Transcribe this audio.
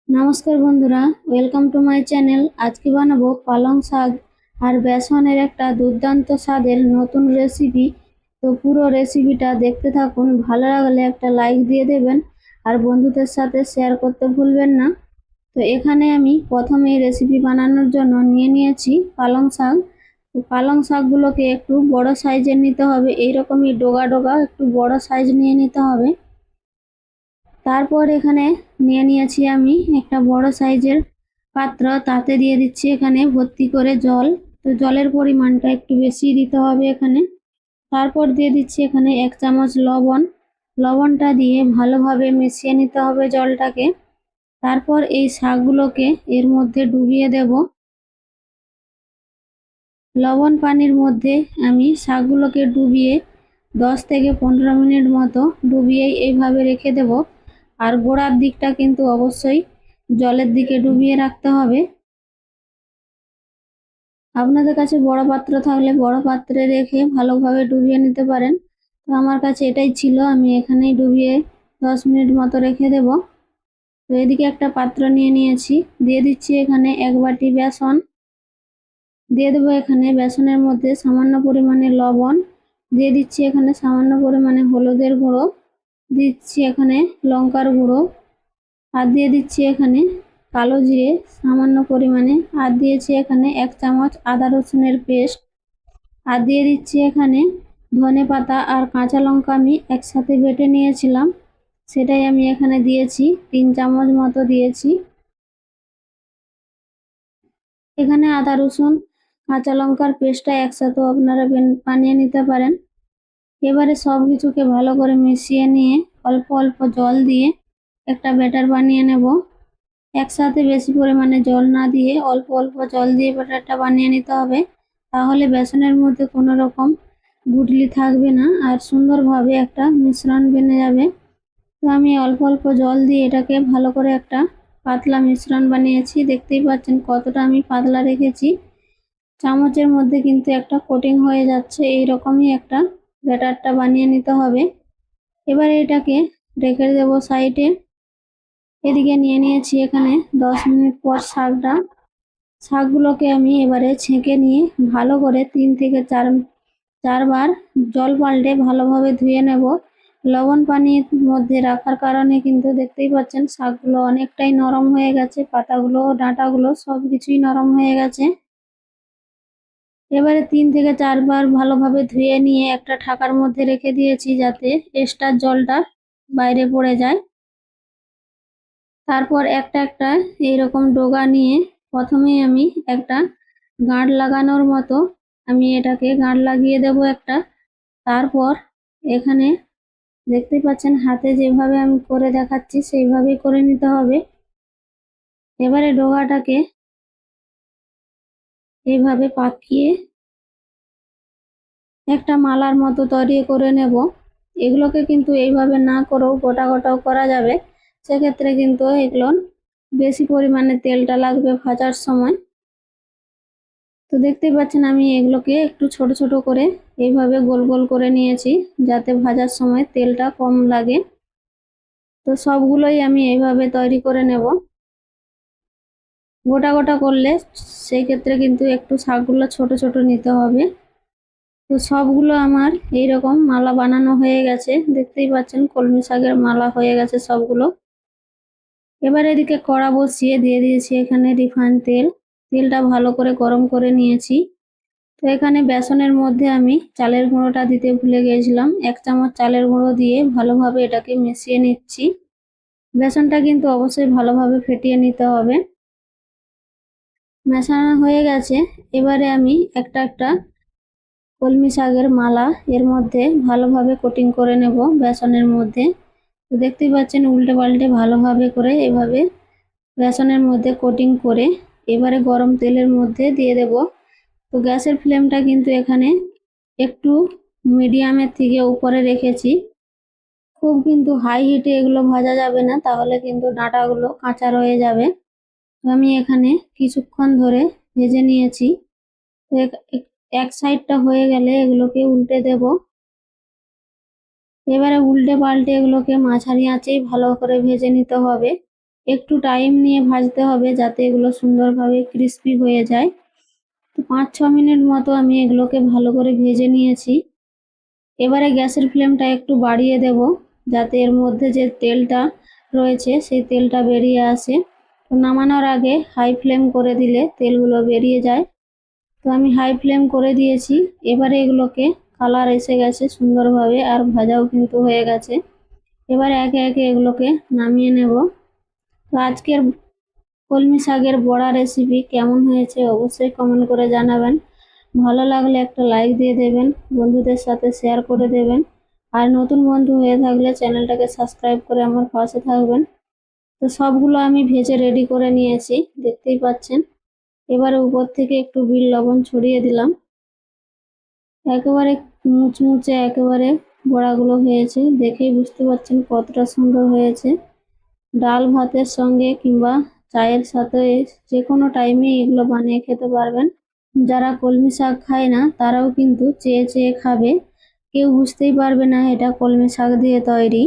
নমস্কার বন্ধুরা, welcome to my channel. আজকে বানাবো পালং শাক আর বেসনের একটা দুর্দান্ত স্বাদের নতুন রেসিপি। তো পুরো রেসিপিটা দেখতে থাকুন, ভালো লাগলে একটা লাইক দিয়ে দেবেন আর বন্ধুদের সাথে শেয়ার করতে ভুলবেন না। তো এখানে আমি প্রথমে এই রেসিপি বানানোর জন্য নিয়ে নিয়েছি পালং শাক। তো পালং শাকগুলোকে একটু বড় সাইজের নিতে হবে, এইরকমই ডোগা ডোগা একটু বড় সাইজ নিয়ে নিতে হবে। তারপর এখানে নিয়ে নিয়েছি আমি একটা বড় সাইজের পাত্র, তাতে দিয়ে দিচ্ছি এখানে ভর্তি করে জল। তো জলের পরিমাণটা একটু বেশি দিতে হবে এখানে। তারপর দিয়ে দিচ্ছি এখানে 1 চামচ লবণ। লবণটা দিয়ে ভালোভাবে মিশিয়ে নিতে হবে জলটাকে। তারপর এই শাকগুলোকে এর মধ্যে ডুবিয়ে দেব। লবণ পানির মধ্যে আমি শাকগুলোকে ডুবিয়ে 10 থেকে 15 মিনিট মতো ডুবিয়েই এইভাবে রেখে দেব। আর গোড়ার দিকটা কিন্তু অবশ্যই জলের দিকে ডুবিয়ে রাখতে হবে। আপনাদের কাছে বড় পাত্র থাকলে বড় পাত্রে রেখে ভালোভাবে ডুবিয়ে নিতে পারেন। তো আমার কাছে এটাই ছিল, আমি এখানেই ডুবিয়ে 10 মিনিট মতো রেখে দেব। তো এদিকে একটা পাত্র নিয়ে নিয়েছি, দিয়ে দিচ্ছি এখানে 1 বাটি বেসন। দিয়ে দেবো এখানে বেসনের মধ্যে সামান্য পরিমাণে লবণ, দিয়ে দিচ্ছি এখানে সামান্য পরিমাণে হলুদের গুঁড়ো, দিচ্ছি এখানে লঙ্কার গুঁড়ো, আর দিয়ে দিচ্ছি এখানে কালো জিরে সামান্য পরিমাণে, আর দিয়েছি এখানে 1 চামচ আদা রসুনের পেস্ট, আর দিয়ে দিচ্ছি এখানে ধনেপাতা আর কাঁচা লঙ্কা আমি একসাথে বেটে নিয়েছিলাম, সেটাই আমি এখানে দিয়েছি, 3 চামচ মতো দিয়েছি। এখানে আদা রসুন কাঁচা লঙ্কার পেস্টটা একসাথে আপনারা বানিয়ে নিতে পারেন। এবারে সব কিছুকে ভালো করে মিশিয়ে নিয়ে অল্প অল্প জল দিয়ে একটা ব্যাটার বানিয়ে নেব। একসাথে বেশি পরিমাণে জল না দিয়ে অল্প অল্প জল দিয়ে ব্যাটারটা বানিয়ে নিতে হবে, তাহলে বেসনের মধ্যে কোনো রকম গুটলি থাকবে না আর সুন্দরভাবে একটা মিশ্রণ বেনে যাবে। তো আমি অল্প অল্প জল দিয়ে এটাকে ভালো করে একটা পাতলা মিশ্রণ বানিয়েছি, দেখতেই পাচ্ছেন কতটা আমি পাতলা রেখেছি। চামচের মধ্যে কিন্তু একটা কোটিং হয়ে যাচ্ছে, এই রকমই একটা ব্যাটারটা বানিয়ে নিতে হবে। এবারে এটাকে রেখে দেবো সাইডে। এদিকে নিয়ে নিয়েছি এখানে 10 মিনিট পর শাকগুলোকে আমি এবারে ছেঁকে নিয়ে ভালো করে 3 থেকে 4 বার জল পাল্টে ভালোভাবে ধুয়ে নেব। লবণ পানির মধ্যে রাখার কারণে কিন্তু দেখতেই পাচ্ছেন শাকগুলো অনেকটাই নরম হয়ে গেছে, পাতাগুলো ডাঁটাগুলো সব কিছুই নরম হয়ে গেছে। এবারে 3 থেকে 4 বার ভালোভাবে ধুয়ে নিয়ে একটা ঢাকার মধ্যে রেখে দিয়েছি, যাতে এক্সট্রা জলটা বাইরে পড়ে যায়। তারপর একটা একটা এইরকম ডোগা নিয়ে প্রথমেই আমি একটা গাঁট লাগানোর মতো আমি এটাকে গাঁট লাগিয়ে দেব একটা। তারপর এখানে দেখতেই পাচ্ছেন হাতে যেভাবে আমি করে দেখাচ্ছি সেইভাবেই করে নিতে হবে। এবারে ডোগাটাকে এইভাবে পাকিয়ে একটা মালার মতো তৈরি করে নেব। এগুলোকে কিন্তু এইভাবে না করেও গোটা গোটাও করা যাবে, সেক্ষেত্রে কিন্তু এগুলো বেশি পরিমাণে তেলটা লাগবে ভাজার সময়। তো দেখতেই পাচ্ছেন আমি এগুলোকে একটু ছোট ছোট করে এইভাবে গোল গোল করে নিয়েছি, যাতে ভাজার সময় তেলটা কম লাগে। তো সবগুলোই আমি এইভাবে তৈরি করে নেব। গোটা গোটা করলে সেই ক্ষেত্রে কিন্তু একটু শাকগুলো ছোট ছোট নিতে হবে। তো সবগুলো আমার এইরকম মালা বানানো হয়ে গেছে, দেখতেই পাচ্ছেন কলমি শাকের মালা হয়ে গেছে সবগুলো। এবার এদিকে কড়া বসিয়ে দিয়ে দিয়েছি এখানে রিফাইন তেল। তেলটা ভালো করে গরম করে নিয়েছি। তো এখানে বেসনের মধ্যে আমি চালের গুঁড়োটা দিতে ভুলে গিয়েছিলাম, 1 চামচ চালের গুঁড়ো দিয়ে ভালোভাবে এটাকে মিশিয়ে নিচ্ছি। বেসনটা কিন্তু অবশ্যই ভালোভাবে ফেটিয়ে নিতে হবে। মেশানো হয়ে গেছে। এবারে আমি একটা একটা কলমি শাকের মালা এর মধ্যে ভালোভাবে কোটিং করে নেব বেসনের মধ্যে। তো দেখতেই পাচ্ছেন উল্টে পাল্টে ভালোভাবে করে এভাবে বেসনের মধ্যে কোটিং করে এবারে গরম তেলের মধ্যে দিয়ে দেব। তো গ্যাসের ফ্লেমটা কিন্তু এখানে একটু মিডিয়ামের থেকে উপরে রেখেছি, খুব কিন্তু হাই হিটে এগুলো ভাজা যাবে না, তাহলে কিন্তু ডাঁটাগুলো কাঁচা রয়ে যাবে। তো আমি এখানে কিছুক্ষণ ধরে ভেজে নিয়েছি। তো এক সাইডটা হয়ে গেলে এগুলোকে উল্টে দেব। এবারে উল্টে পাল্টে এগুলোকে মাঝারি আঁচেই ভালো করে ভেজে নিতে হবে। একটু টাইম নিয়ে ভাজতে হবে যাতে এগুলো সুন্দরভাবে ক্রিস্পি হয়ে যায়। তো 5-6 মিনিট মতো আমি এগুলোকে ভালো করে ভেজে নিয়েছি। এবারে গ্যাসের ফ্লেমটা একটু বাড়িয়ে দেব যাতে এর মধ্যে যে তেলটা রয়েছে সেই তেলটা বেরিয়ে আসে। তো নামানোর আগে হাই ফ্লেম করে দিলে তেলগুলো বেরিয়ে যায়। তো আমি হাই ফ্লেম করে দিয়েছি। এবারে এগুলোকে কালার এসে গেছে সুন্দরভাবে আর ভাজাও কিন্তু হয়ে গেছে। এবারে একে একে এগুলোকে নামিয়ে নেব। তো আজকের কলমি শাকের বড়া রেসিপি কেমন হয়েছে অবশ্যই কমেন্ট করে জানাবেন। ভালো লাগলে একটা লাইক দিয়ে দেবেন, বন্ধুদের সাথে শেয়ার করে দেবেন। আর নতুন বন্ধু হয়ে থাকলে চ্যানেলটাকে সাবস্ক্রাইব করে আমার পাশে থাকবেন। তো সবগুলো আমি ভেজে রেডি করে নিয়েছি, দেখতেই পাচ্ছেন। এবারে উপর থেকে একটু বিট লবণ ছড়িয়ে দিলাম। একেবারে মুচমুচে একেবারে বড়াগুলো হয়েছে, দেখেই বুঝতে পারছেন কতটা সুন্দর হয়েছে। ডাল ভাতের সঙ্গে কিংবা চায়ের সাথে যে কোনো টাইমে এগুলো বানিয়ে খেতে পারবেন। যারা কলমি শাক খায় না তারাও কিন্তু চেয়ে চেয়ে খাবে, কেউ বুঝতেই পারবে না এটা কলমি শাক দিয়ে তৈরি।